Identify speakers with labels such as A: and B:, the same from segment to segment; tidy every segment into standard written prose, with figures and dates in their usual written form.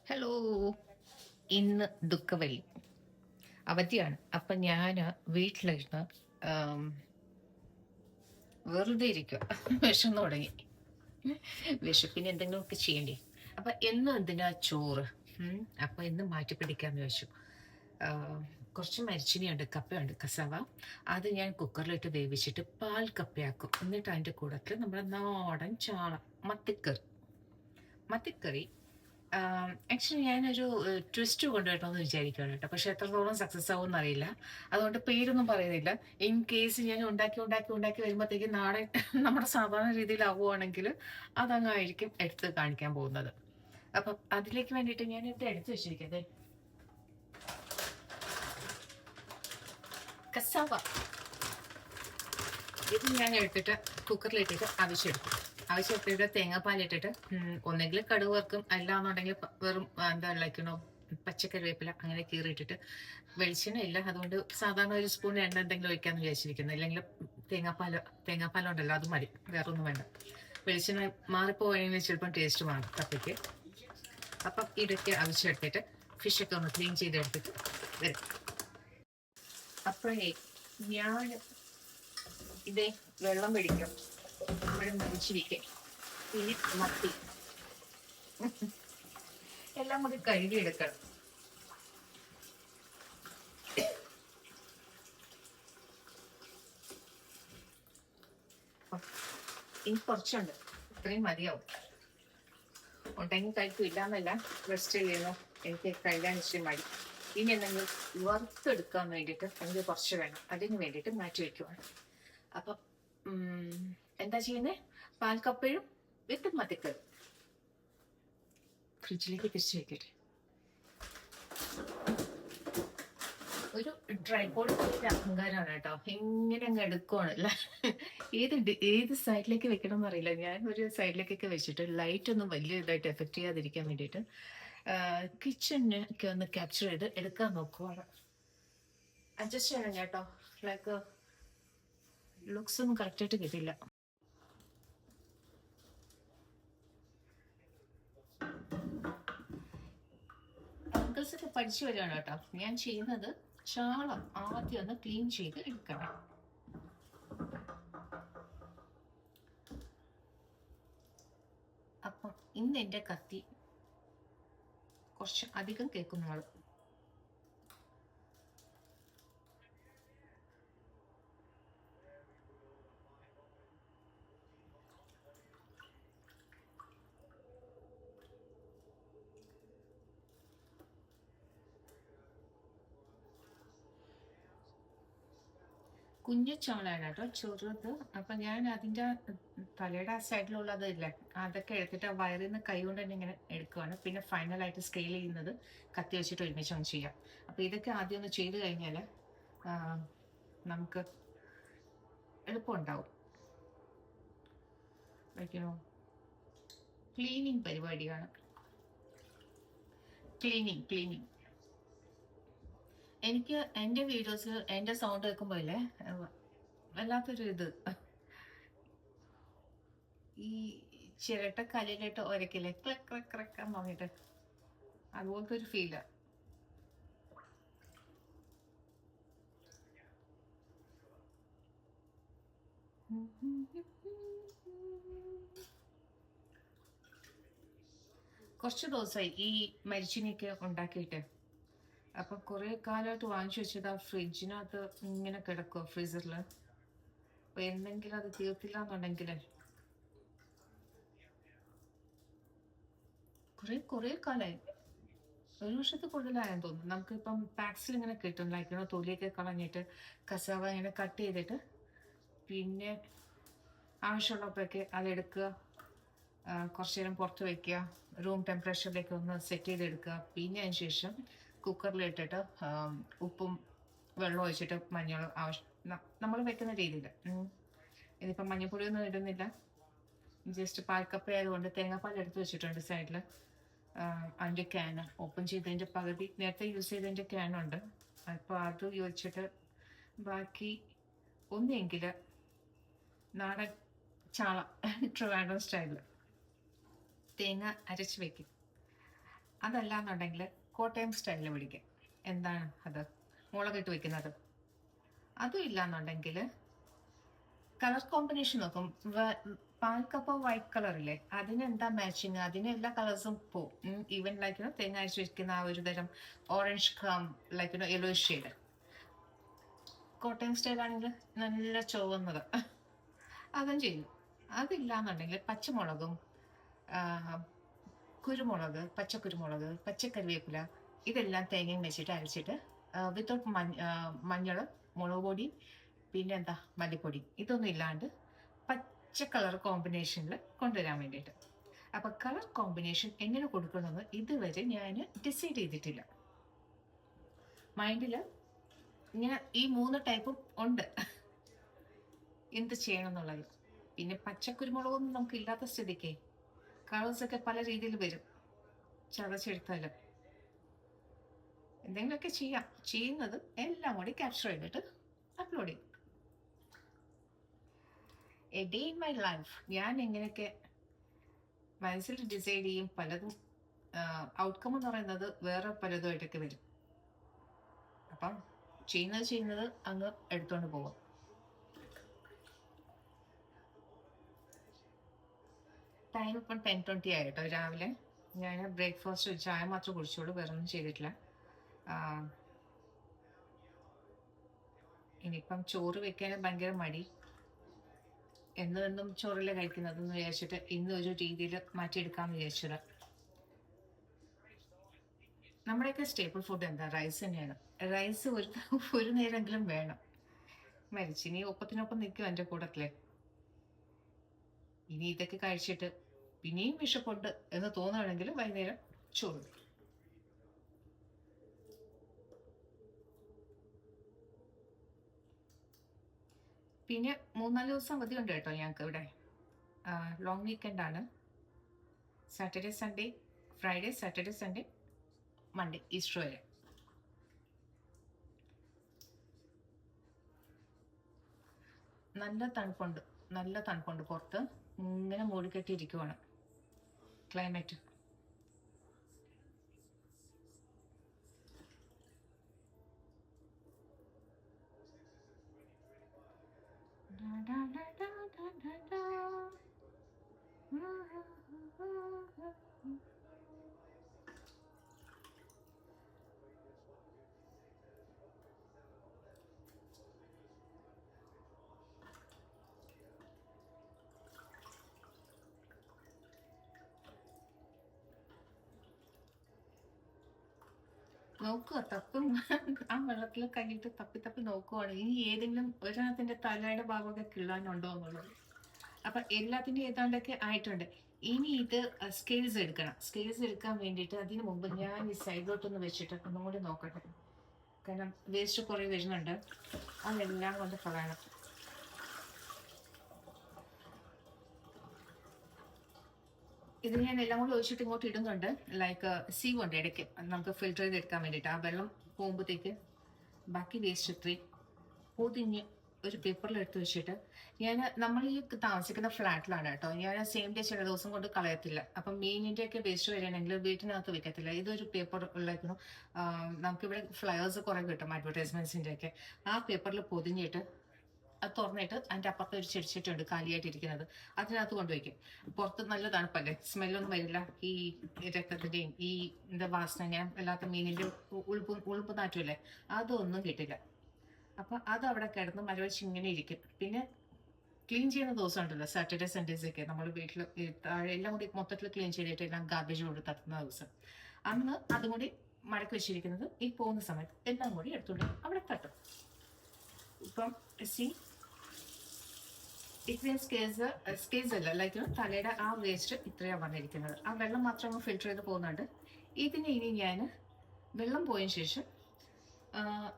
A: Hello. ഇന്ന് ദുഃഖവെള്ളി അവധിയാണ്. അപ്പൊ ഞാൻ വീട്ടിലിരുന്ന് ആം, വെറുതെ ഇരിക്കുക. വിശന്ന് തുടങ്ങി. വിശപ്പിന് എന്തെങ്കിലുമൊക്കെ ചെയ്യണ്ടേ. അപ്പൊ എന്നും എന്തിനാ ചോറ്. അപ്പൊ ഇന്ന് മാറ്റി പിടിക്കാന്ന് വെച്ചു. ആ, കുറച്ച് മരിച്ചിനിയുണ്ട്, കപ്പയുണ്ട്, കസവ. അത് ഞാൻ കുക്കറിലിട്ട് വേവിച്ചിട്ട് പാൽ കപ്പയാക്കും. എന്നിട്ട് അതിന്റെ കൂടത്തിൽ നമ്മുടെ നാടൻ ചാള, മത്തിക്കറി മത്തിക്കറി ആക്ച്വലി ഞാനൊരു ട്വിസ്റ്റ് കൊണ്ടുവരണമെന്ന് വിചാരിക്കുകയാണ് കേട്ടോ. പക്ഷെ എത്രത്തോളം സക്സസ് ആവും എന്നറിയില്ല. അതുകൊണ്ട് പേരൊന്നും പറയുന്നില്ല. ഇൻ കേസ് ഞാൻ ഉണ്ടാക്കി ഉണ്ടാക്കി ഉണ്ടാക്കി വരുമ്പോഴത്തേക്ക് നാളെ നമ്മുടെ സാധാരണ രീതിയിലാവുകയാണെങ്കിൽ അതങ്ങായിരിക്കും എടുത്ത് കാണിക്കാൻ പോകുന്നത്. അപ്പം അതിലേക്ക് വേണ്ടിയിട്ട് ഞാൻ ഇത് എടുത്തു വെച്ചിരിക്കുന്നത് കസാവ. ഇത് ഞാൻ എടുത്തിട്ട് കുക്കറിലിട്ടിട്ട് അവിച്ചെടുക്കും. ആവശ്യത്തിട്ട് തേങ്ങാപ്പാലിട്ടിട്ട് ഒന്നെങ്കിൽ കടുക് വറുക്കും, അല്ലാന്നുണ്ടെങ്കിൽ വെറും എന്താ ലൈക്കണോ പച്ചക്കറിവേപ്പില അങ്ങനെ കീറിയിട്ടിട്ട്. വെളിച്ചെണ്ണ ഇല്ല, അതുകൊണ്ട് സാധാരണ ഒരു സ്പൂൺ എണ്ണ എന്തെങ്കിലും ഒഴിക്കാന്ന് വിചാരിച്ചിരിക്കുന്നത്. ഇല്ലെങ്കിൽ തേങ്ങാപ്പാലുണ്ടല്ലോ, അത് മതി, വേറെ ഒന്നും വേണ്ട. വെളിച്ചെണ്ണ മാറിപ്പോയെങ്കിൽ ചിലപ്പം ടേസ്റ്റ് വേണം കപ്പയ്ക്ക്. അപ്പം ഇതൊക്കെ ആവശ്യമെടുത്തിട്ട് ഫിഷൊക്കെ ഒന്ന് ക്ലീൻ ചെയ്തെടുത്തിട്ട് വരും. അപ്പോഴേ ഞാൻ ഇതേ വെള്ളം പിടിക്കും, ഇവിടെ മരിച്ചിരിക്കും. പിന്നെ മത്തി എല്ലാം കൂടി കഴുകിയെടുക്കണം. ഇനി കുറച്ചുണ്ട്, ഇത്രയും മതിയാവും. ഉണ്ടെങ്കിൽ കഴിക്കും, ഇല്ലാന്നല്ല, റെസ്റ്റ് ചെയ്യുന്നു. എനിക്ക് കഴിക്കാൻ ഇച്ചിരി മടി. ഇനി എന്തെങ്കിലും വറുത്തെടുക്കാൻ വേണ്ടിയിട്ട് എനിക്ക് കുറച്ച് വേണം, അതിന് വേണ്ടിയിട്ട് മാറ്റി വയ്ക്കുവാണ്. അപ്പം എന്താ ചെയ്യുന്നത്? പാൽക്കപ്പയും വിത്ത് മത്തിക്കറി ഫ്രിഡ്ജിലേക്ക് തിരിച്ചു വെക്കട്ടെ. ഒരു ട്രൈപോഡ് അഹങ്കാരമാണ് കേട്ടോ, എങ്ങനെ അങ്ങ് എടുക്കുവാണല്ല. ഏത് സൈഡിലേക്ക് വെക്കണം എന്നറിയില്ല. ഞാൻ ഒരു സൈഡിലേക്കൊക്കെ വെച്ചിട്ട് ലൈറ്റ് ഒന്നും വലിയ ഇതായിട്ട് എഫക്ട് ചെയ്യാതിരിക്കാൻ വേണ്ടിയിട്ട് കിച്ചണിനെ ഒക്കെ ഒന്ന് ക്യാപ്ചർ ചെയ്ത് എടുക്കാൻ നോക്കുവാണ്. അഡ്ജസ്റ്റ് ചെയ്യണം കേട്ടോ, ലൈക്ക് ലുക്സ് ഒന്നും കറക്റ്റായിട്ട് കിട്ടില്ല. അങ്കിൾസ് ഒക്കെ പഠിച്ചു വരികയാണ് കേട്ടോ. ഞാൻ ചെയ്യുന്നത് ചാള ആദ്യം ഒന്ന് ക്ലീൻ ചെയ്ത് എടുക്കണം. അപ്പം ഇന്ന് എൻ്റെ കത്തി കുറച്ച് അധികം കേൾക്കുന്ന ആള്. കുഞ്ഞു ചാളയാണ് കേട്ടോ, ചെറുത്. അപ്പൊ ഞാൻ അതിന്റെ തലയുടെ ആ സൈഡിലുള്ളത് ഇല്ല, അതൊക്കെ എടുത്തിട്ട് വയറിൽ നിന്ന് കൈ കൊണ്ട് തന്നെ ഇങ്ങനെ എടുക്കുവാണ്. പിന്നെ ഫൈനലായിട്ട് സ്കെയിൽ ചെയ്യുന്നത് കത്തി വെച്ചിട്ട് ഒരുമിച്ച് ഒന്ന് ചെയ്യാം. അപ്പൊ ഇതൊക്കെ ആദ്യം ഒന്ന് ചെയ്ത് കഴിഞ്ഞാൽ നമുക്ക് എളുപ്പമുണ്ടാവും. വയ്ക്കണോ, ക്ലീനിങ് പരിപാടിയാണ്. ക്ലീനിങ് എനിക്ക് എൻ്റെ വീഡിയോസ് എൻ്റെ സൗണ്ട് കേൾക്കുമ്പോൾ ഇല്ലേ, വല്ലാത്തൊരു ഇത്, ഈ ചിരട്ട കല്ലിലിട്ട് ഒരക്കില്ലേ, ക്ലക്ക് ക്ലക്ക് ക്ലക്കാന്ന് പറഞ്ഞിട്ട്, അതുപോലത്തെ ഒരു ഫീലാ. കുറച്ച് ദിവസമായി ഈ മരിച്ചിനിയൊക്കെ ഉണ്ടാക്കിയിട്ട്. അപ്പൊ കുറെ കാലമായിട്ട് വാങ്ങിച്ചു വെച്ചത് ആ ഫ്രിഡ്ജിനകത്ത് ഇങ്ങനെ കിടക്കുക, ഫ്രീസറിൽ. അപ്പൊ എന്തെങ്കിലും അത് തീർത്തില്ല എന്നുണ്ടെങ്കിൽ കുറെ കാലമായി, ഒരു വർഷത്തിൽ കൂടുതലായെന്ന് തോന്നുന്നു. നമുക്കിപ്പം പാക്സിൽ ഇങ്ങനെ കിട്ടും, ലൈക്ക് തൊലിയൊക്കെ കളഞ്ഞിട്ട് കസാവ ഇങ്ങനെ കട്ട് ചെയ്തിട്ട്, പിന്നെ ആവശ്യമുള്ളപ്പോഴൊക്കെ അതെടുക്കുക, കുറച്ചു നേരം പുറത്ത് വയ്ക്കുക, റൂം ടെമ്പറേച്ചറിലേക്ക് ഒന്ന് സെറ്റ് ചെയ്തെടുക്കുക. പിന്നെ അതിന് ശേഷം കുക്കറിലിട്ടിട്ട് ഉപ്പും വെള്ളം ഒഴിച്ചിട്ട് മഞ്ഞൾ നമ്മൾ വെക്കുന്ന രീതിയിൽ. ഇതിപ്പം മഞ്ഞൾപ്പൊടിയൊന്നും ഇടുന്നില്ല, ജസ്റ്റ് പാൽക്കപ്പ ആയതുകൊണ്ട് തേങ്ങാപ്പാൽ എടുത്ത് വെച്ചിട്ടുണ്ട് സൈഡിൽ. അതിൻ്റെ ക്യാൻ ഓപ്പൺ ചെയ്തതിൻ്റെ പകുതി നേരത്തെ യൂസ് ചെയ്തതിൻ്റെ ക്യാനുണ്ട്, അപ്പോൾ അത് വെച്ചിട്ട് ബാക്കി ഒന്നെങ്കിൽ നാടൻ ചാള ട്രിവാൻഡ്രം സ്റ്റൈലിൽ തേങ്ങ അരച്ച് വെക്കും. അതല്ല എന്നുണ്ടെങ്കിൽ കോട്ടയം സ്റ്റൈലിൽ പിടിക്കുക. എന്താണ് അത്? മുളകിട്ട് വെക്കുന്നത്. അതും ഇല്ല എന്നുണ്ടെങ്കിൽ കളർ കോമ്പിനേഷൻ നോക്കും. പാൽക്കപ്പ വൈറ്റ് കളറില്ലേ, അതിനെന്താ മാച്ചിങ്? അതിന് എല്ലാ കളേഴ്സും പോവും. ഈവൻ ലൈക്ക് തേങ്ങ അരച്ച് വെക്കുന്ന ആ ഒരു തരം orange crumb like yellow shade. Kottayam style ആണെങ്കിൽ നല്ല ചുവന്നത് അതും ചെയ്യും. അതില്ല എന്നുണ്ടെങ്കിൽ പച്ചമുളകും കുരുമുളക്, പച്ചക്കുരുമുളക്, പച്ചക്കറിവേപ്പില ഇതെല്ലാം തേങ്ങയും വെച്ചിട്ട് അരച്ചിട്ട് വിത്തൗട്ട് മഞ്ഞൾ, മുളക് പൊടി, പിന്നെന്താ മല്ലിപ്പൊടി, ഇതൊന്നും ഇല്ലാണ്ട് പച്ച കളർ കോമ്പിനേഷനിൽ കൊണ്ടുവരാൻ വേണ്ടിയിട്ട്. അപ്പം കളർ കോമ്പിനേഷൻ എങ്ങനെ കൊടുക്കണമെന്ന് ഇതുവരെ ഞാൻ ഡിസൈഡ് ചെയ്തിട്ടില്ല. മൈൻഡിൽ ഇങ്ങനെ ഈ 3 ടൈപ്പും ഉണ്ട് എന്ത് ചെയ്യണം എന്നുള്ളത്. പിന്നെ പച്ചക്കുരുമുളകൊന്നും നമുക്ക് ഇല്ലാത്ത സ്ഥിതിക്ക് കളേഴ്സൊക്കെ പല രീതിയിൽ വരും. ചതച്ചെടുത്താലും എന്തെങ്കിലുമൊക്കെ ചെയ്യാം. ചെയ്യുന്നത് എല്ലാം കൂടി ക്യാപ്ചർ ചെയ്തിട്ട് അപ്ലോഡ് ചെയ്യും. A day in my life ഞാൻ എങ്ങനെയൊക്കെ മനസ്സിൽ ഡിസൈഡ് ചെയ്യും. പലതും ഔട്ട്കം എന്ന് പറയുന്നത് വേറെ പലതുമായിട്ടൊക്കെ വരും. അപ്പം ചെയ്യുന്നത് അങ്ങ് എടുത്തോണ്ട് പോവാം. ടൈം ഇപ്പം 10:20 ആയിട്ടോ. രാവിലെ ഞാൻ ബ്രേക്ക്ഫാസ്റ്റ് ചായ മാത്രം കുടിച്ചോളൂ, വേറെ ഒന്നും ചെയ്തിട്ടില്ല. ഇനിയിപ്പം ചോറ് വെക്കാൻ ഭയങ്കര മടി. എന്നും ചോറിൽ കഴിക്കുന്നതെന്ന് വിചാരിച്ചിട്ട് ഇന്ന് ഒരു രീതിയിൽ മാറ്റിയെടുക്കാമെന്ന് വിചാരിച്ചത്. നമ്മുടെയൊക്കെ സ്റ്റേപ്പിൾ ഫുഡ് എന്താ? റൈസ് തന്നെയാണ്. റൈസ് ഒരു നേരമെങ്കിലും വേണം. മരിച്ചിനി ഒപ്പത്തിനൊപ്പം നിൽക്കും എൻ്റെ കൂട്ടത്തില്. ഇനി ഇതൊക്കെ കഴിച്ചിട്ട് പിന്നെയും വിശപ്പുണ്ട് എന്ന് തോന്നുകയാണെങ്കിൽ വൈകുന്നേരം ചോറ്. പിന്നെ 3-4 ദിവസം അവധിയുണ്ട് കേട്ടോ ഞങ്ങൾക്ക് ഇവിടെ. ലോങ് വീക്കെൻഡാണ്. Saturday Sunday, Friday, Saturday Sunday, Monday, Easter വരെ. നല്ല തണുപ്പുണ്ട് പുറത്ത്. ഇങ്ങനെ മൂടിക്കെട്ടിയിരിക്കുവാണ് ക്ലൈമറ്റ്. നോക്കുക, തപ്പും. ആ വെള്ളത്തിൽ കണ്ടിട്ട് തപ്പി നോക്കുവാണ് ഇനി ഏതെങ്കിലും ഒരെണ്ണത്തിന്റെ തലയുടെ ഭാഗമൊക്കെ കിള്ളാനുണ്ടോ എന്നുള്ളത്. അപ്പൊ എല്ലാത്തിൻ്റെ ഏതാണ്ടൊക്കെ ആയിട്ടുണ്ട്. ഇനി ഇത് സ്കെയിൽസ് എടുക്കണം. സ്കെയിൽസ് എടുക്കാൻ വേണ്ടിയിട്ട് അതിന് മുമ്പ് ഞാൻ ഈ സൈഡിലോട്ടൊന്ന് വെച്ചിട്ട് ഒന്നും കൂടി നോക്കട്ടെ. കാരണം വേസ്റ്റ് കുറേ വരുന്നുണ്ട്, അതെല്ലാം കൊണ്ട് കളയണം. ഇത് ഞാൻ എല്ലാം കൂടി ഒഴിച്ചിട്ട് ഇങ്ങോട്ട് ഇടുന്നുണ്ട്. ലൈക്ക് സീവ് ഉണ്ട് ഇടയ്ക്ക്, നമുക്ക് ഫിൽറ്റർ ചെയ്തെടുക്കാൻ വേണ്ടിയിട്ട്. ആ വെള്ളം പോകുമ്പോഴത്തേക്ക് ബാക്കി വേസ്റ്റ് ഇത്രയും പൊതിഞ്ഞ് ഒരു പേപ്പറിൽ എടുത്ത് വെച്ചിട്ട് നമ്മൾ ഈ താമസിക്കുന്ന ഫ്ലാറ്റിലാണ് കേട്ടോ. ഞാൻ സെയിം ഡേ ചില ദിവസം കൊണ്ട് കളയത്തില്ല. അപ്പം മീനിൻ്റെ ഒക്കെ വേസ്റ്റ് വരികയാണെങ്കിൽ വീട്ടിനകത്ത് വെക്കത്തില്ല. ഇതൊരു പേപ്പർ ഉള്ളേക്കുന്നു. നമുക്കിവിടെ ഫ്ലയേഴ്സ് കുറേ കിട്ടും അഡ്വർടൈസ്മെന്റ്സിൻ്റെ ഒക്കെ. ആ പേപ്പറിൽ പൊതിഞ്ഞിട്ട് അത് തുറന്നിട്ട് അതിൻ്റെ അപ്പുറത്ത് ഒരു ചെടിച്ചിട്ടുണ്ട് കാലിയായിട്ടിരിക്കുന്നത്, അതിനകത്ത് കൊണ്ടുവയ്ക്കും. പുറത്ത് നല്ല തണുപ്പല്ലേ, സ്മെല്ലൊന്നും വരില്ല. ഈ രക്തത്തിൻ്റെയും ഈ എന്താ വാസന, ഞാൻ അല്ലാത്ത മീനിൻ്റെ ഉളുപ്പ് നാറ്റുമല്ലേ, അതൊന്നും കിട്ടില്ല. അപ്പം അത് അവിടെ കിടന്ന് മരവച്ച് ഇങ്ങനെ ഇരിക്കും. പിന്നെ ക്ലീൻ ചെയ്യുന്ന ദിവസം ഉണ്ടല്ലോ, സാറ്റർഡേ സൺഡേസ് ഒക്കെ നമ്മൾ വീട്ടിൽ താഴെ എല്ലാം കൂടി മൊത്തത്തിൽ ക്ലീൻ ചെയ്തിട്ട് എല്ലാം ഗാർബേജ് കൊണ്ട് തട്ടുന്ന ദിവസം, അന്ന് അതും കൂടി മടക്കി വെച്ചിരിക്കുന്നത് ഈ പോകുന്ന സമയത്ത് എല്ലാം കൂടി എടുത്തുകൊണ്ട് അവിടെ തട്ടും. ഇപ്പം ഇത്രയും സ്കേസ് അല്ല, ലൈക്ക് തലയുടെ ആ വേസ്റ്റ് ഇത്രയാണ് വന്നിരിക്കുന്നത്. ആ വെള്ളം മാത്രം ഫിൽറ്റർ ചെയ്ത് പോകുന്നുണ്ട്. ഇതിന് ഇനി ഞാൻ വെള്ളം പോയതിനു ശേഷം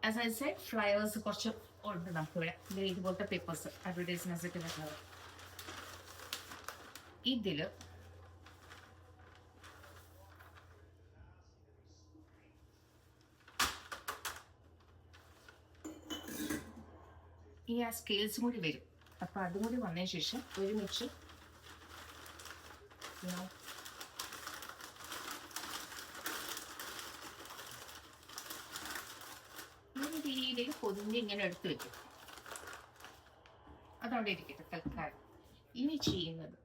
A: ആസ് ഐ സെ ഫ്ലയേഴ്സ് കുറച്ച് ഉണ്ട് നമുക്കിവിടെ. ഇതുപോലത്തെ പേപ്പേഴ്സ് അഡ്വർടൈസ്മെന്റ്സ് ഒക്കെ വരുന്നത്. ഇതിൽ ഈ ആ സ്കെയിൽസും കൂടി വരും. അപ്പം അതും കൂടി വന്നതിന് ശേഷം ഒരുമിച്ച് ഫോയിലിൽ പൊതിഞ്ഞ് ഇങ്ങനെ എടുത്ത് വെക്കും. അതവിടെ ഇരിക്കട്ടെ തൽക്കാലം. ഇനി ചെയ്യുന്നത്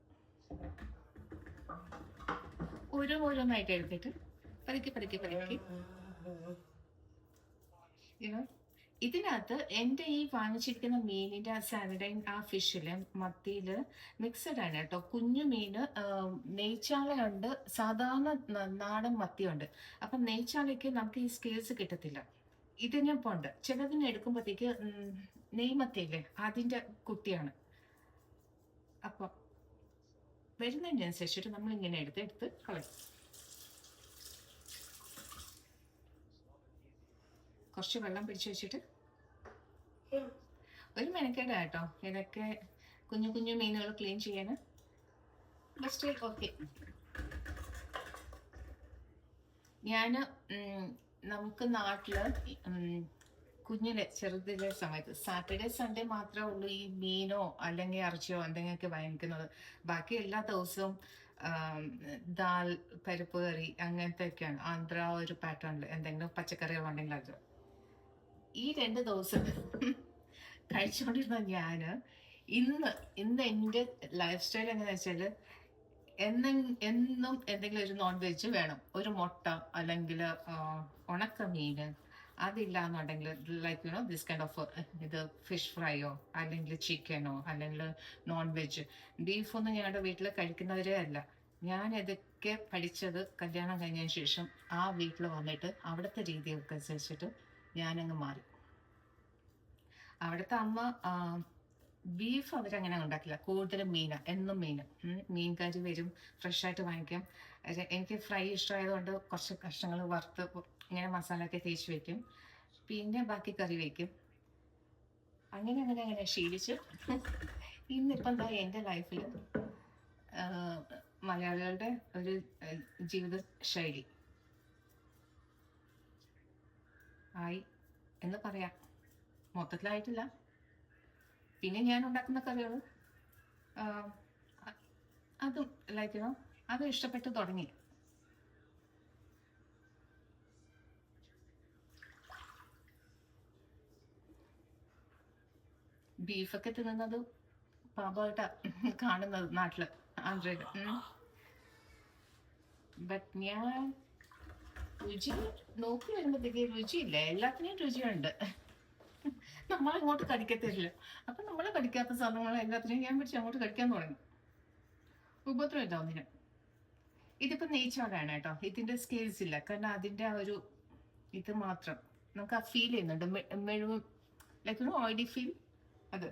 A: ഓരോന്നായിട്ട് എടുത്തിട്ട് പതുക്കെ പതുക്കെ പതുക്കെ ഇതിനകത്ത് എൻ്റെ ഈ വാങ്ങിച്ചിരിക്കുന്ന മീനിൻ്റെ ആ സാലഡൈൻ ആ ഫിഷില് മത്തിയില് മിക്സഡ് ആണ് കേട്ടോ. കുഞ്ഞു മീന് നെയ്ച്ചാളയുണ്ട്, സാധാരണ നാടൻ മത്തിയുണ്ട്. അപ്പം നെയ്ച്ചാളയ്ക്ക് നമുക്ക് ഈ സ്കെയിൽസ് കിട്ടത്തില്ല. ഇതിനിപ്പോൾ ഉണ്ട്. ചിലതിനെ എടുക്കുമ്പോഴത്തേക്ക് നെയ്മത്തിയില്ലേ അതിൻ്റെ കുട്ടിയാണ്. അപ്പം വരുന്നതിനനുസരിച്ചിട്ട് നമ്മളിങ്ങനെ എടുത്ത് കളയും. കുറച്ച് വെള്ളം പിടിച്ച് വെച്ചിട്ട് ഒരു മെനക്കേടാ കേട്ടോ ഇതൊക്കെ കുഞ്ഞു കുഞ്ഞു മീനുകൾ ക്ലീൻ ചെയ്യാൻ. Best okay. ഞാൻ നമുക്ക് നാട്ടില് കുഞ്ഞിലെ ചെറുതിലെ സമയത്ത് സാറ്റർഡേ സൺഡേ മാത്രമേ ഉള്ളൂ ഈ മീനോ അല്ലെങ്കിൽ ഇറച്ചിയോ എന്തെങ്കിലുമൊക്കെ വാങ്ങിക്കുന്നത്. ബാക്കി എല്ലാ ദിവസവും ദാൽ, പരിപ്പ് കറി അങ്ങനത്തെ ഒക്കെയാണ്. ആന്ധ്ര ഒരു പാറ്റേണിൽ എന്തെങ്കിലും പച്ചക്കറികൾ ഉണ്ടെങ്കിൽ അത്. ഈ 2 ദിവസം കഴിച്ചുകൊണ്ടിരുന്ന ഞാൻ ഇന്ന് എൻ്റെ ലൈഫ് സ്റ്റൈൽ എങ്ങനെയാ വെച്ചാൽ എന്നും എന്തെങ്കിലും ഒരു നോൺ വെജ് വേണം. ഒരു മുട്ട അല്ലെങ്കിൽ ഉണക്ക മീന്, അതില്ല എന്നുണ്ടെങ്കിൽ ലൈക്ക് ദിസ് കൈൻഡ് ഓഫ് ഇത് ഫിഷ് ഫ്രൈയോ അല്ലെങ്കിൽ ചിക്കനോ അല്ലെങ്കിൽ നോൺ വെജ്. ബീഫൊന്നും ഞങ്ങളുടെ വീട്ടിൽ കഴിക്കുന്നവരേ അല്ല. ഞാൻ ഇതൊക്കെ പഠിച്ചത് കല്യാണം കഴിഞ്ഞതിന് ശേഷം ആ വീട്ടിൽ വന്നിട്ട് അവിടുത്തെ രീതിയൊക്കെ അനുസരിച്ചിട്ട് ഞാനങ്ങ് മാറി. അവിടുത്തെ അമ്മ ബീഫ് അവരങ്ങനെ ഉണ്ടാക്കില്ല, കൂടുതലും എന്നും മീൻ കറി വരും, ഫ്രഷായിട്ട് വാങ്ങിക്കാം. എനിക്ക് ഫ്രൈ ഇഷ്ടമായതുകൊണ്ട് കുറച്ച് കഷ്ണങ്ങൾ വറുത്ത് ഇങ്ങനെ മസാലയൊക്കെ തേച്ച് വെക്കും, പിന്നെ ബാക്കി കറി വയ്ക്കും. അങ്ങനെ ശീലിച്ച് ഇന്നിപ്പം എന്താ എൻ്റെ ലൈഫിൽ മലയാളികളുടെ ഒരു ജീവിത ശൈലി ആയി എന്ന് പറയാം. മൊത്തത്തിലായിട്ടില്ല. പിന്നെ ഞാൻ ഉണ്ടാക്കുന്ന കറികൾ അതും ലൈക്ക് അത് ഇഷ്ടപ്പെട്ട് തുടങ്ങി. ബീഫൊക്കെ തിന്നുന്നത് പാപമായിട്ടാ കാണുന്നത് നാട്ടില്, ആന്ധ്രയില്. ബട്ട് ഞാൻ രുചി നോക്കി വരുമ്പോഴത്തേക്ക് രുചിയില്ല, എല്ലാത്തിനും രുചിയുണ്ട്. നമ്മളങ്ങോട്ട് കടിക്കത്തില്ല. അപ്പൊ നമ്മളെ കടിക്കാത്ത സാധനങ്ങൾ എല്ലാത്തിനെയും ഞാൻ പിടിച്ച് അങ്ങോട്ട് കടിക്കാൻ തുടങ്ങി. ഉപദ്രവമില്ല ഒന്നിനും. ഇതിപ്പോ നെയ്ച്ചോറാണ് കേട്ടോ. ഇതിന്റെ സ്കെയിൽസ് ഇല്ല, കാരണം അതിന്റെ ആ ഒരു ഇത് മാത്രം നമുക്ക് ആ ഫീൽ ചെയ്യുന്നുണ്ട്. മെഴുകും ലൈക്ക് ഓയിലി ഫീൽ. അത്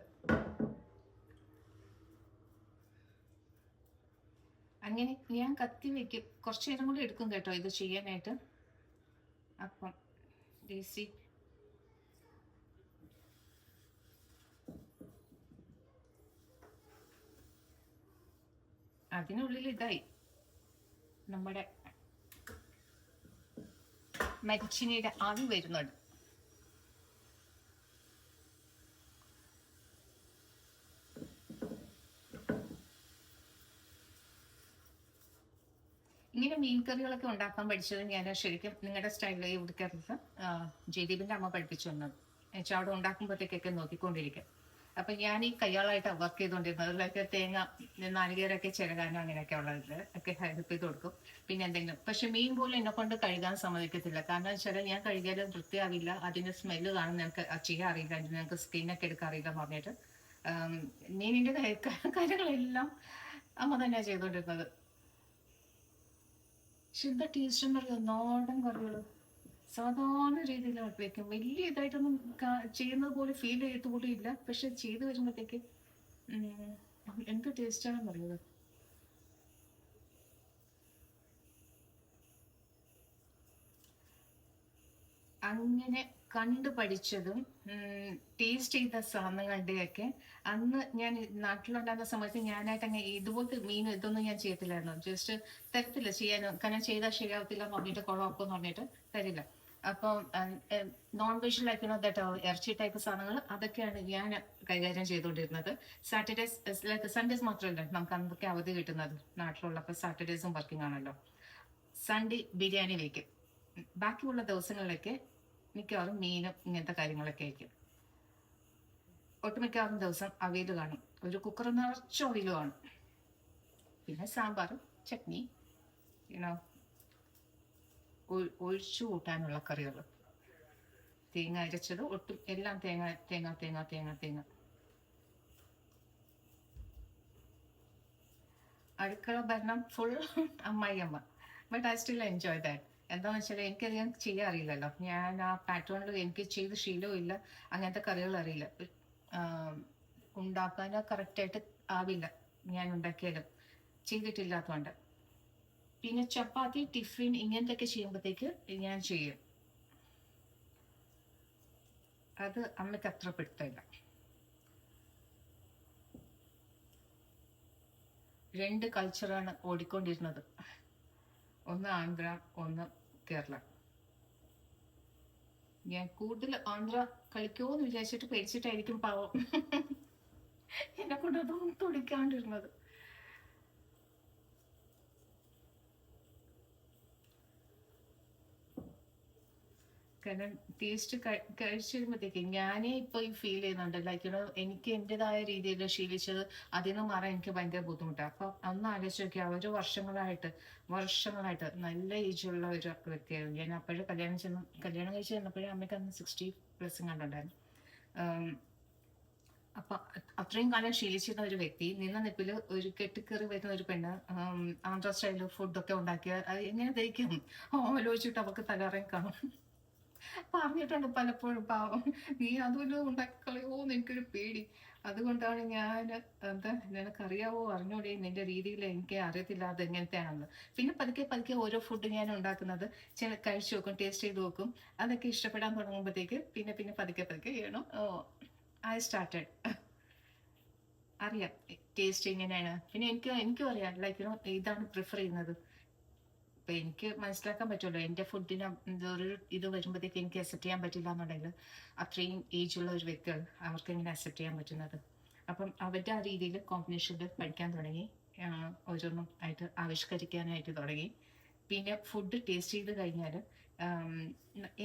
A: അങ്ങനെ ഞാൻ കത്തി വെക്കും. കുറച്ചു നേരം കൂടി എടുക്കും കേട്ടോ ഇത് ചെയ്യാനായിട്ട്. അപ്പം ദേശി അതിനുള്ളിൽ ഇതായി നമ്മുടെ മരിച്ചിനിയുടെ ആവി വരുന്നുണ്ട്. ഇങ്ങനെ മീൻ കറികളൊക്കെ ഉണ്ടാക്കാൻ പഠിച്ചത് ഞാൻ ശരിക്കും നിങ്ങളുടെ സ്റ്റൈലിൽ ഇവിടുത്തെ ജയദീപിന്റെ അമ്മ പഠിപ്പിച്ചു തന്നത്. എന്നുവെച്ചാൽ അവിടെ ഉണ്ടാക്കുമ്പോഴത്തേക്കൊക്കെ നോക്കിക്കൊണ്ടിരിക്കും. അപ്പൊ ഞാൻ ഈ കയ്യാളായിട്ടാണ് വർക്ക് ചെയ്തുകൊണ്ടിരുന്നത്. അതിലൊക്കെ തേങ്ങ, നാളികേരൊക്കെ ചിരകാനും അങ്ങനെയൊക്കെ ഉള്ളത് ഒക്കെ ഹെൽപ്പ് ചെയ്ത് കൊടുക്കും. പിന്നെ എന്തെങ്കിലും, പക്ഷെ മീൻ പോലും എന്നെ കൊണ്ട് കഴുകാൻ സമ്മതിക്കത്തില്ല. കാരണം വെച്ചാൽ ഞാൻ കഴുകിയാലും വൃത്തിയാവില്ല, അതിന്റെ സ്മെല്ല് കാണും, ഞങ്ങൾക്ക് ചെയ്യാൻ അറിയില്ല, ഞങ്ങൾക്ക് സ്കിന്നൊക്കെ എടുക്കാൻ അറിയില്ല പറഞ്ഞിട്ട് മീനിന്റെ കാര്യങ്ങളെല്ലാം അമ്മ തന്നെയാണ് ചെയ്തുകൊണ്ടിരുന്നത്. ശുദ്ധ ടേസ്റ്റ് എന്നറിയോ നാടൻ കറികൾ സാധാരണ രീതിയിൽ വെക്കും. വലിയ ഇതായിട്ടൊന്നും ചെയ്യുന്നത് പോലെ ഫീൽ ചെയ്യത്തുകൂടി ഇല്ല. പക്ഷെ ചെയ്ത് വരുമ്പോഴത്തേക്ക് എന്ത് ടേസ്റ്റാണെന്ന് അറിയുന്നത്. അങ്ങനെ കണ്ടു പഠിച്ചതും ടേസ്റ്റ് ചെയ്ത സാധനങ്ങളുടെയൊക്കെ അന്ന് ഞാൻ നാട്ടിലുണ്ടാകുന്ന സമയത്ത് ഞാനായിട്ട് അങ്ങനെ ഇതുപോലത്തെ മീൻ ഇതൊന്നും ഞാൻ ചെയ്യത്തില്ലായിരുന്നു. ജസ്റ്റ് തരത്തില്ല ചെയ്യാനോ, കാരണം ചെയ്താൽ ശരിയാവത്തില്ല എന്ന് പറഞ്ഞിട്ട് കുഴപ്പമെന്ന് പറഞ്ഞിട്ട് തരില്ല. അപ്പം നോൺ വെജ് ലൈക്ക് ഇറച്ചി ടൈപ്പ് സാധനങ്ങൾ അതൊക്കെയാണ് ഞാൻ കൈകാര്യം ചെയ്തുകൊണ്ടിരുന്നത്. സാറ്റർഡേസ് ലൈക്ക് സൺഡേസ് മാത്രമല്ല നമുക്ക് അന്നൊക്കെ അവധി കിട്ടുന്നത് നാട്ടിലുള്ളപ്പോൾ. സാറ്റർഡേസും വർക്കിംഗ് ആണല്ലോ. സൺഡേ ബിരിയാണി വയ്ക്കും. ബാക്കിയുള്ള ദിവസങ്ങളിലൊക്കെ മിക്കവാറും മീനും ഇങ്ങനത്തെ കാര്യങ്ങളൊക്കെ ആയിരിക്കും. ഒട്ടുമിക്കവാറും ദിവസം അവിയൽ കാണും, ഒരു കുക്കർ നിറച്ച് അവിയൽ കാണും. പിന്നെ സാമ്പാർ, ചട്നി, യുനോ ഒഴിച്ചു കൂട്ടാനുള്ള കറികൾ, തേങ്ങ അരച്ചത്, ഒട്ടും എല്ലാം തേങ്ങ തേങ്ങ തേങ്ങ തേങ്ങ തേങ്ങ. അടുക്കള ഭരണം full Ammayiyamma. But I still enjoy that. എന്താണെന്ന് വെച്ചാൽ എനിക്കധികം ചെയ്യാൻ അറിയില്ലല്ലോ. ഞാൻ ആ പാറ്റേണിൽ എനിക്ക് ചെയ്ത് ശീലവും ഇല്ല, അങ്ങനത്തെ കറികൾ അറിയില്ല. ഉണ്ടാക്കാൻ കറക്റ്റായിട്ട് ആവില്ല ഞാൻ ഉണ്ടാക്കിയാലും, ചെയ്തിട്ടില്ലാത്തതുകൊണ്ട്. പിന്നെ ചപ്പാത്തി, ടിഫിൻ ഇങ്ങനത്തെയൊക്കെ ചെയ്യുമ്പോഴത്തേക്ക് ഞാൻ ചെയ്യും. അത് അമ്മയ്ക്ക് അത്ര പിടുത്തമില്ല. 2 കൾച്ചറാണ് ഓടിക്കൊണ്ടിരുന്നത്, ഒന്ന് ആന്ധ്ര, ഒന്ന് കേരള. ഞാൻ കൂടുതൽ ആന്ധ്ര കളിക്കുമോ എന്ന് വിചാരിച്ചിട്ട് പേടിച്ചിട്ടായിരിക്കും പാവം എന്നെ കൊണ്ട് അതൊന്നും തുടിക്കാണ്ടിരുന്നത്. കാരണം ടേസ്റ്റ് കഴിച്ചു വരുമ്പോഴത്തേക്ക് ഞാനേ ഇപ്പൊ ഫീൽ ചെയ്യുന്നുണ്ട്, ലൈക്ക് എനിക്ക് എന്റേതായ രീതിയിൽ ശീലിച്ചത് അതിൽ നിന്ന് മാറാൻ എനിക്ക് ഭയങ്കര ബുദ്ധിമുട്ടാണ്. അപ്പൊ അന്ന് ആലോചിച്ച് നോക്കിയാൽ ഒരു വർഷങ്ങളായിട്ട് നല്ല ഏജുള്ള ഒരു വ്യക്തിയായിരുന്നു ഞാൻ. അപ്പോഴും കല്യാണം കഴിച്ച് ചെന്നപ്പോഴും അമ്മയ്ക്ക് അന്ന് 60+ കണ്ടുണ്ടായിരുന്നു. അപ്പൊ അത്രയും കാലം ശീലിച്ചിരുന്ന ഒരു വ്യക്തി നിന്ന നിപ്പില് ഒരു കെട്ടിക്കേറി വരുന്ന ഒരു പെണ്ണ് ആന്ധ്ര സ്റ്റൈല് ഫുഡൊക്കെ ഉണ്ടാക്കിയ എങ്ങനെ ദഹിക്കും ആലോചിച്ചിട്ട് അവർക്ക് തലറങ്ങി കാണും. പറഞ്ഞിട്ടുണ്ട് പലപ്പോഴും, പാവം നീ അതുവല്ലോ ഉണ്ടാക്കിക്കളയോന്ന് എനിക്കൊരു പേടി. അതുകൊണ്ടാണ് ഞാൻ നിനക്കറിയാവോ, അറിഞ്ഞോടെ നിന്റെ രീതിയിൽ എനിക്ക് അറിയത്തില്ല അത് എങ്ങനത്തെയാണെന്ന്. പിന്നെ പതുക്കെ ഓരോ ഫുഡ് ഞാൻ ഉണ്ടാക്കുന്നത് കഴിച്ചു നോക്കും, ടേസ്റ്റ് ചെയ്ത് നോക്കും. അതൊക്കെ ഇഷ്ടപ്പെടാൻ തുടങ്ങുമ്പോഴത്തേക്ക് പിന്നെ പതുക്കെ ചെയ്യണം. ഐ സ്റ്റാർട്ടഡ് അറിയാം ടേസ്റ്റ് എങ്ങനെയാണ്. പിന്നെ എനിക്കും അറിയാം, ലൈക്ക് ഇതാണ് പ്രിഫർ ചെയ്യുന്നത്. ഇപ്പൊ എനിക്ക് മനസ്സിലാക്കാൻ പറ്റുമല്ലോ എന്റെ ഫുഡിന് ഒരു ഇത് വരുമ്പോഴത്തേക്ക് എനിക്ക് അക്സെപ്റ്റ് ചെയ്യാൻ പറ്റില്ല എന്നുണ്ടെങ്കിൽ അത്രയും ഏജ് ഉള്ള ഒരു വ്യക്തികൾ അവർക്ക് എങ്ങനെ അക്സെപ്റ്റ് ചെയ്യാൻ പറ്റുന്നത്. അപ്പം അവരുടെ ആ രീതിയിൽ കോമ്പിനേഷനിൽ പഠിക്കാൻ തുടങ്ങി, ഓരോന്നും ആയിട്ട് ആവിഷ്കരിക്കാനായിട്ട് തുടങ്ങി. പിന്നെ ഫുഡ് ടേസ്റ്റ് ചെയ്ത് കഴിഞ്ഞാൽ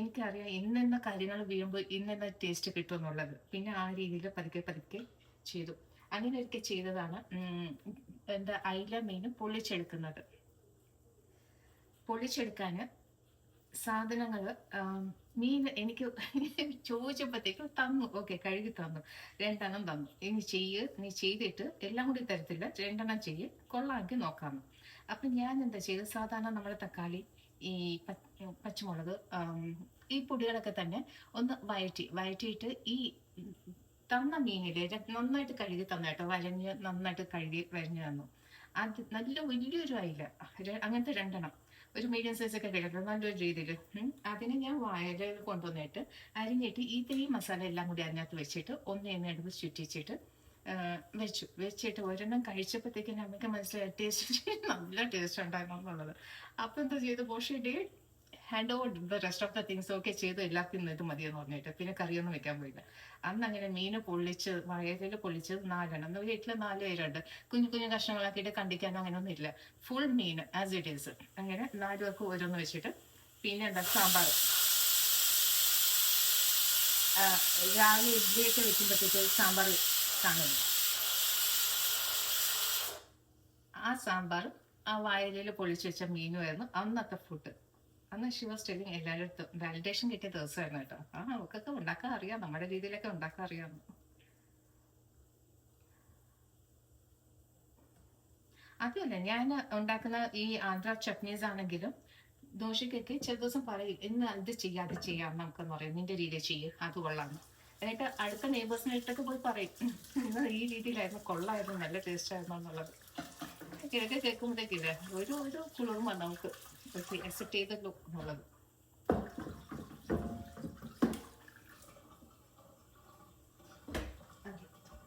A: എനിക്കറിയാം ഇന്നെന്ന കാര്യങ്ങൾ വീഴുമ്പോൾ ഇന്നെന്ന ടേസ്റ്റ് കിട്ടും എന്നുള്ളത്. പിന്നെ ആ രീതിയിൽ പതുക്കെ ചെയ്തു. അങ്ങനെ ഒരിക്കൽ ചെയ്തതാണ് എന്താ അയില മീൻ പൊള്ളിച്ചെടുക്കാൻ സാധനങ്ങൾ മീൻ എനിക്ക് ചോദിച്ചപ്പോഴത്തേക്കും തന്നു. ഓക്കെ, കഴുകി തന്നു, 2 തന്നു. നീ ചെയ്തിട്ട് എല്ലാം കൂടി തരത്തില്ല, 2 ചെയ്യ്, കൊള്ളാമെങ്കിൽ നോക്കാമെന്ന്. അപ്പം ഞാൻ എന്താ ചെയ്തത്, സാധാരണ നമ്മളെ തക്കാളി, ഈ പച്ചമുളക്, ഈ പൊടികളൊക്കെ തന്നെ ഒന്ന് വയറ്റിയിട്ട് ഈ തന്ന മീനില് നന്നായിട്ട് കഴുകി തന്നു കേട്ടോ, നന്നായിട്ട് കഴുകി വരഞ്ഞു തന്നു. അത് നല്ല വലിയൊരു അയില, അങ്ങനത്തെ 2 ഒരു മീഡിയം സൈസ് ഒക്കെ കിടക്കുന്നത് നല്ലൊരു രീതിയിൽ. അതിനെ ഞാൻ വാഴയിൽ കൊണ്ടുവന്നിട്ട് അരിഞ്ഞിട്ട് ഈ മസാല എല്ലാം കൂടി അതിനകത്ത് വെച്ചിട്ട് എടുത്ത് ചുറ്റിച്ചിട്ട് വെച്ചിട്ട് ഒരെണ്ണം കഴിച്ചപ്പോഴത്തേക്കും നമുക്ക് മനസ്സിലായി ടേസ്റ്റ് നല്ല ടേസ്റ്റ് ഉണ്ടായിരുന്നു എന്നുള്ളത്. അപ്പൊ എന്താ ചെയ്ത് പോഷയുടെ hand over the rest of the things ഒക്കെ ചെയ്ത് എല്ലാവർക്കും ഇത് മതിയെന്ന് പറഞ്ഞിട്ട് പിന്നെ കറിയൊന്നും വെക്കാൻ പോയില്ല. അന്ന് അങ്ങനെ മീന് വയലിൽ പൊള്ളിച്ച് 4 വീട്ടില് 4 പേരുണ്ട്. കുഞ്ഞു കഷ്ണങ്ങളാക്കിയിട്ട് കണ്ടിക്കാനോ അങ്ങനെയൊന്നും ഇല്ല. Full mean as it is. അങ്ങനെ 4 പേർക്ക് ഓരോന്ന് വെച്ചിട്ട് പിന്നെ എന്താ സാമ്പാർ. രാവിലെ ഇഡ്ഡലിയൊക്കെ വെക്കുമ്പോഴത്തേക്ക് സാമ്പാർ കാണില്ല. ആ സാമ്പാർ ആ വയലിൽ പൊള്ളിച്ച് വെച്ച മീനുമായിരുന്നു അന്നത്തെ ഫുഡ്. അന്ന് ഷി വാസ് ടെല്ലിങ് എല്ലാവരും വാലിഡേഷൻ കിട്ടിയ ദിവസമായിരുന്നു കേട്ടോ. നമുക്കൊക്കെ ഉണ്ടാക്കാൻ അറിയാം, നമ്മുടെ രീതിയിലൊക്കെ ഉണ്ടാക്കാൻ അറിയാം. അതുമല്ല ഞാൻ ഉണ്ടാക്കുന്ന ഈ ആന്ധ്ര ചട്നീസ് ആണെങ്കിലും ദോശക്കൊക്കെ ചില ദിവസം പറയും ഇന്ന് അത് ചെയ്യാം നമുക്കെന്ന് പറയും, നിന്റെ രീതിയിൽ ചെയ്യും, അത് കൊള്ളാന്ന്. എന്നിട്ട് അടുത്ത നെയ്ബേഴ്സിനായിട്ടൊക്കെ പോയി പറയും ഇന്ന് ഈ രീതിയിലായിരുന്നു, കൊള്ളായിരുന്നു, നല്ല ടേസ്റ്റ് ആയിരുന്നു എന്നുള്ളത്. ഇതൊക്കെ കേൾക്കുമ്പോഴത്തേക്കില്ല ഒരു കുളിർമ നമുക്ക് അക്സെപ്റ്റ് ചെയ്തല്ലോ എന്നുള്ളത്.